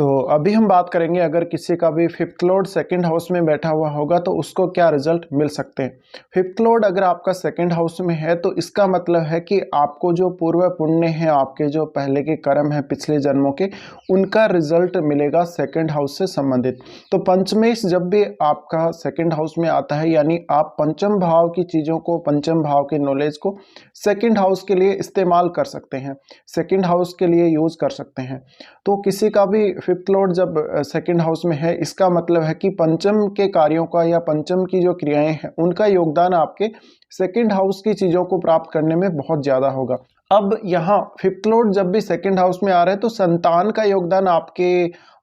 तो अभी हम बात करेंगे अगर किसी का भी फिफ्थ लॉर्ड सेकंड हाउस में बैठा हुआ होगा तो उसको क्या रिजल्ट मिल सकते हैं। फिफ्थ लॉर्ड अगर आपका सेकंड हाउस में है तो इसका मतलब है कि आपको जो पूर्व पुण्य है, आपके जो पहले के कर्म हैं पिछले जन्मों के, उनका रिजल्ट मिलेगा सेकंड हाउस से संबंधित। तो पंचमेश जब भी आपका सेकंड हाउस में आता है यानी आप पंचम भाव की चीज़ों को, पंचम भाव के नॉलेज को सेकंड हाउस के लिए इस्तेमाल कर सकते हैं, सेकंड हाउस के लिए यूज कर सकते हैं। तो किसी का भी फिफ्थ लॉर्ड जब सेकंड हाउस में है, इसका मतलब है कि पंचम के कार्यों का या पंचम की जो क्रियाएं हैं उनका योगदान आपके सेकंड हाउस की चीजों को प्राप्त करने में बहुत ज्यादा होगा। अब यहाँ फिफ्थ लॉर्ड जब भी सेकंड हाउस में आ रहा है तो संतान का योगदान आपके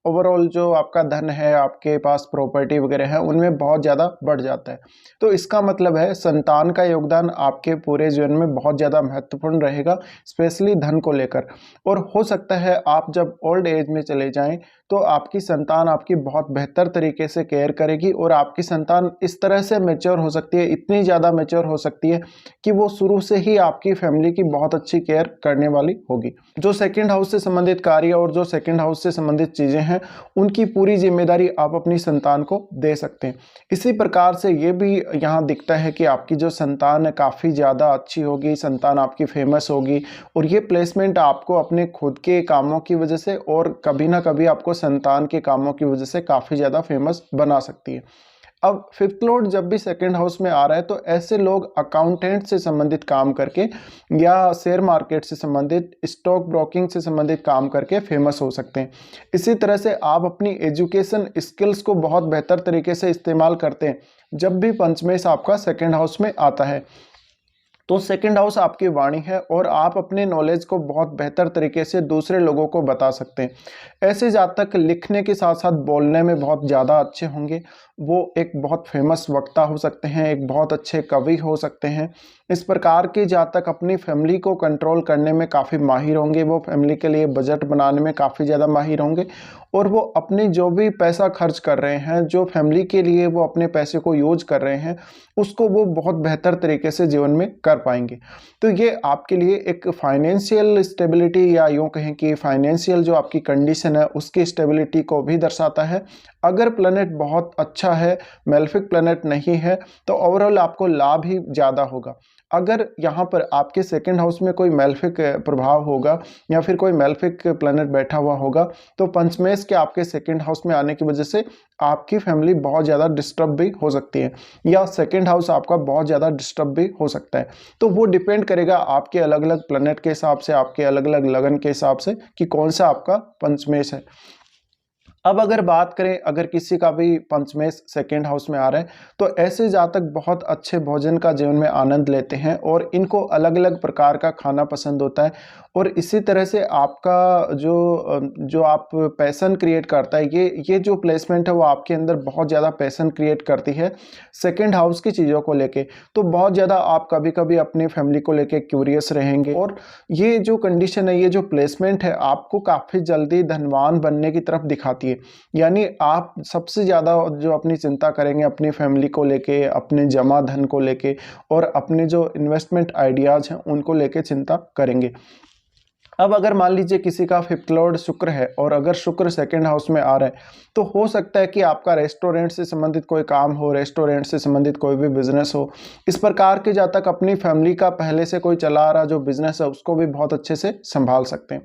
ओवरऑल जो आपका धन है, आपके पास प्रॉपर्टी वगैरह है, उनमें बहुत ज़्यादा बढ़ जाता है। तो इसका मतलब है संतान का योगदान आपके पूरे जीवन में बहुत ज़्यादा महत्वपूर्ण रहेगा, स्पेशली धन को लेकर। और हो सकता है आप जब ओल्ड एज में चले जाएं तो आपकी संतान आपकी बहुत बेहतर तरीके से केयर करेगी और आपकी संतान इस तरह से मैच्योर हो सकती है, इतनी ज़्यादा मैच्योर हो सकती है कि वो शुरू से ही आपकी फैमिली की बहुत अच्छी केयर करने वाली होगी। जो सेकंड हाउस से संबंधित कार्य और जो सेकंड हाउस से संबंधित चीज़ें हैं उनकी पूरी जिम्मेदारी आप अपनी संतान को दे सकते हैं। इसी प्रकार से ये भी यहाँ दिखता है कि आपकी जो संतान है काफ़ी ज़्यादा अच्छी होगी, संतान आपकी फेमस होगी और ये प्लेसमेंट आपको अपने खुद के कामों की वजह से और कभी ना कभी आपको संतान के कामों की वजह से काफ़ी ज़्यादा फेमस बना सकती है। अब फिफ्थ लॉर्ड जब भी सेकंड हाउस में आ रहा है तो ऐसे लोग अकाउंटेंट से संबंधित काम करके या शेयर मार्केट से संबंधित, स्टॉक ब्रोकिंग से संबंधित काम करके फेमस हो सकते हैं। इसी तरह से आप अपनी एजुकेशन स्किल्स को बहुत बेहतर तरीके से इस्तेमाल करते हैं जब भी पंचमेश आपका सेकंड हाउस में आता है। तो सेकंड हाउस आपकी वाणी है और आप अपने नॉलेज को बहुत बेहतर तरीके से दूसरे लोगों को बता सकते हैं। ऐसे जातक लिखने के साथ साथ बोलने में बहुत ज़्यादा अच्छे होंगे, वो एक बहुत फेमस वक्ता हो सकते हैं, एक बहुत अच्छे कवि हो सकते हैं। इस प्रकार के जातक अपनी फैमिली को कंट्रोल करने में काफ़ी माहिर होंगे, वो फैमिली के लिए बजट बनाने में काफ़ी ज़्यादा माहिर होंगे और वो अपनी जो भी पैसा खर्च कर रहे हैं, जो फैमिली के लिए वो अपने पैसे को यूज कर रहे हैं, उसको वो बहुत बेहतर तरीके से जीवन में कर पाएंगे। तो ये आपके लिए एक फाइनेंशियल स्टेबिलिटी या यूँ कहें कि फाइनेंशियल जो आपकी कंडीशन है उसकी स्टेबिलिटी को भी दर्शाता है। अगर प्लैनेट बहुत अच्छा है, मेलेफिक प्लैनेट नहीं है, तो ओवरऑल आपको लाभ ही ज़्यादा होगा। अगर यहाँ पर आपके सेकंड हाउस में कोई मेलेफिक प्रभाव होगा या फिर कोई मेलेफिक प्लैनेट बैठा हुआ होगा तो पंचमेश के आपके सेकंड हाउस में आने की वजह से आपकी फैमिली बहुत ज़्यादा डिस्टर्ब भी हो सकती है या सेकंड हाउस आपका बहुत ज़्यादा डिस्टर्ब भी हो सकता है। तो वो डिपेंड करेगा आपके अलग अलग प्लैनेट के हिसाब से, आपके अलग अलग लगन के हिसाब से कि कौन सा आपका पंचमेश है। अब अगर बात करें, अगर किसी का भी पंचमेश सेकंड हाउस में आ रहा है तो ऐसे जातक बहुत अच्छे भोजन का जीवन में आनंद लेते हैं और इनको अलग अलग प्रकार का खाना पसंद होता है और इसी तरह से आपका जो आप पैशन क्रिएट करता है, ये जो प्लेसमेंट है वो आपके अंदर बहुत ज़्यादा पैशन क्रिएट करती है सेकंड हाउस की चीज़ों को लेके। तो बहुत ज़्यादा आप कभी कभी अपनी फैमिली को लेके क्यूरियस रहेंगे और ये जो कंडीशन है, ये जो प्लेसमेंट है आपको काफ़ी जल्दी धनवान बनने की तरफ दिखाती है। यानी आप सबसे ज़्यादा जो अपनी चिंता करेंगे अपनी फैमिली को लेके, अपने जमा धन को लेके और अपने जो इन्वेस्टमेंट आइडियाज़ हैं उनको लेके चिंता करेंगे। अब अगर मान लीजिए किसी का फिफ्थ लॉर्ड शुक्र है और अगर शुक्र सेकंड हाउस में आ रहा है तो हो सकता है कि आपका रेस्टोरेंट से संबंधित कोई काम हो, रेस्टोरेंट से संबंधित कोई भी बिजनेस हो। इस प्रकार के जातक अपनी फैमिली का पहले से कोई चला आ रहा जो बिजनेस है उसको भी बहुत अच्छे से संभाल सकते हैं।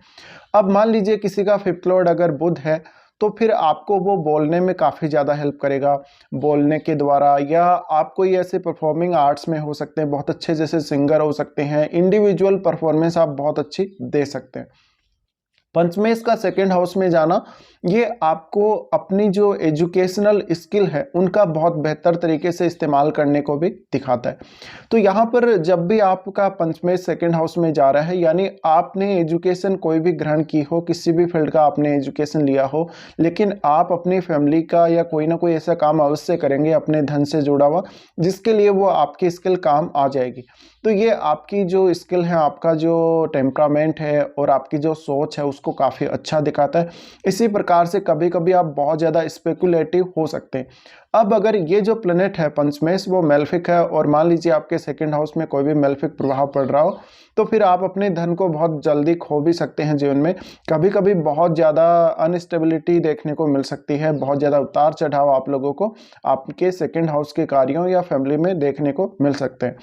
अब मान लीजिए किसी का फिफ्थ लॉर्ड अगर बुध है तो फिर आपको वो बोलने में काफ़ी ज़्यादा हेल्प करेगा, बोलने के द्वारा, या आप कोई ऐसे परफॉर्मिंग आर्ट्स में हो सकते हैं, बहुत अच्छे जैसे सिंगर हो सकते हैं, इंडिविजुअल परफॉर्मेंस आप बहुत अच्छी दे सकते हैं। पंचमेश का सेकंड हाउस में जाना ये आपको अपनी जो एजुकेशनल स्किल है उनका बहुत बेहतर तरीके से इस्तेमाल करने को भी दिखाता है। तो यहाँ पर जब भी आपका पंचमेश सेकंड हाउस में जा रहा है यानी आपने एजुकेशन कोई भी ग्रहण की हो, किसी भी फील्ड का आपने एजुकेशन लिया हो, लेकिन आप अपनी फैमिली का या कोई ना कोई ऐसा काम अवश्य करेंगे अपने धन से जुड़ा हुआ जिसके लिए वो आपकी स्किल काम आ जाएगी। तो ये आपकी जो स्किल है, आपका जो टेम्परामेंट है और आपकी जो सोच है को काफ़ी अच्छा दिखाता है। इसी प्रकार से कभी कभी आप बहुत ज़्यादा स्पेकुलेटिव हो सकते हैं। अब अगर ये जो प्लेनेट है पंचमेश वो मेल्फिक है और मान लीजिए आपके सेकंड हाउस में कोई भी मेल्फिक प्रभाव पड़ रहा हो, तो फिर आप अपने धन को बहुत जल्दी खो भी सकते हैं जीवन में। कभी कभी बहुत ज़्यादा अनस्टेबिलिटी देखने को मिल सकती है, बहुत ज़्यादा उतार चढ़ाव आप लोगों को आपके सेकंड हाउस के कार्यों या फैमिली में देखने को मिल सकते हैं।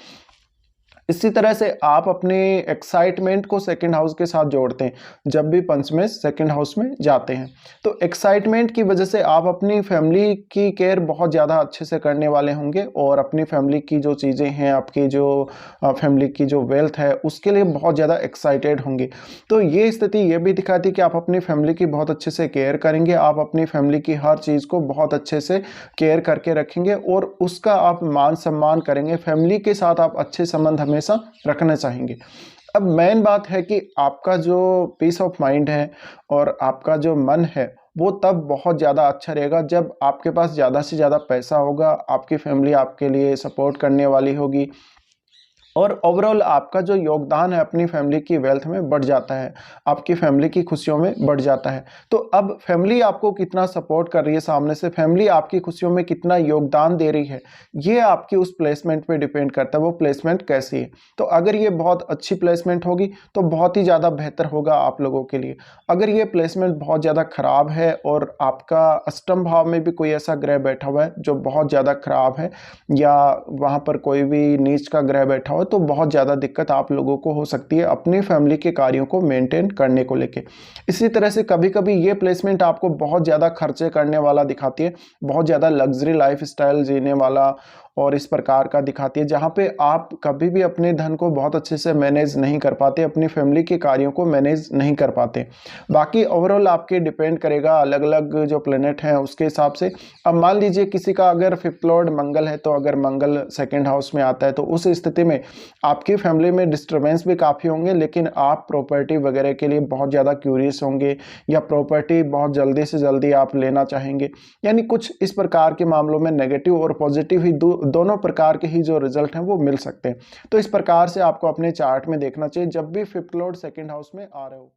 इसी तरह से आप अपने एक्साइटमेंट को सेकंड हाउस के साथ जोड़ते हैं जब भी पंचमेश सेकंड हाउस में जाते हैं। तो एक्साइटमेंट की वजह से आप अपनी फैमिली की केयर बहुत ज़्यादा अच्छे से करने वाले होंगे और अपनी फैमिली की जो चीज़ें हैं, आपकी जो फैमिली की जो वेल्थ है उसके लिए बहुत ज़्यादा एक्साइटेड होंगे। तो ये स्थिति ये भी दिखाती है कि आप अपनी फैमिली की बहुत अच्छे से केयर करेंगे, आप अपनी फैमिली की हर चीज़ को बहुत अच्छे से केयर करके रखेंगे और उसका आप मान सम्मान करेंगे। फैमिली के साथ आप अच्छे संबंध हमेशा रखना चाहेंगे। अब मेन बात है कि आपका जो पीस ऑफ माइंड है और आपका जो मन है वो तब बहुत ज़्यादा अच्छा रहेगा जब आपके पास ज़्यादा से ज़्यादा पैसा होगा, आपकी फैमिली आपके लिए सपोर्ट करने वाली होगी और ओवरऑल आपका जो योगदान है अपनी फैमिली की वेल्थ में बढ़ जाता है, आपकी फैमिली की खुशियों में बढ़ जाता है। तो अब फैमिली आपको कितना सपोर्ट कर रही है सामने से, फैमिली आपकी खुशियों में कितना योगदान दे रही है, ये आपकी उस प्लेसमेंट पे डिपेंड करता है, वो प्लेसमेंट कैसी है। तो अगर ये बहुत अच्छी प्लेसमेंट होगी तो बहुत ही ज़्यादा बेहतर होगा आप लोगों के लिए। अगर ये प्लेसमेंट बहुत ज़्यादा खराब है और आपका अष्टम भाव में भी कोई ऐसा ग्रह बैठा हुआ है जो बहुत ज़्यादा खराब है या वहाँ पर कोई भी नीच का ग्रह बैठा हो, तो बहुत ज़्यादा दिक्कत आप लोगों को हो सकती है अपनी फैमिली के कार्यों को मेंटेन करने को लेके। इसी तरह से कभी कभी ये प्लेसमेंट आपको बहुत ज़्यादा खर्चे करने वाला दिखाती है, बहुत ज़्यादा लग्जरी लाइफ स्टाइल जीने वाला और इस प्रकार का दिखाती है, जहाँ पे आप कभी भी अपने धन को बहुत अच्छे से मैनेज नहीं कर पाते, अपनी फैमिली के कार्यों को मैनेज नहीं कर पाते। बाकी ओवरऑल आपके डिपेंड करेगा अलग अलग जो प्लेनेट हैं उसके हिसाब से। अब मान लीजिए किसी का अगर फिफ्थ लॉर्ड मंगल है, तो अगर मंगल सेकेंड हाउस में आता है तो उस स्थिति में आपकी फैमिली में डिस्टर्बेंस भी काफ़ी होंगे, लेकिन आप प्रॉपर्टी वगैरह के लिए बहुत ज़्यादा क्यूरियस होंगे या प्रॉपर्टी बहुत जल्दी से जल्दी आप लेना चाहेंगे। यानी कुछ इस प्रकार के मामलों में नेगेटिव और पॉजिटिव ही दोनों प्रकार के ही जो रिजल्ट हैं वो मिल सकते हैं। तो इस प्रकार से आपको अपने चार्ट में देखना चाहिए जब भी फिफ्थ लॉर्ड सेकंड हाउस में आ रहे हो।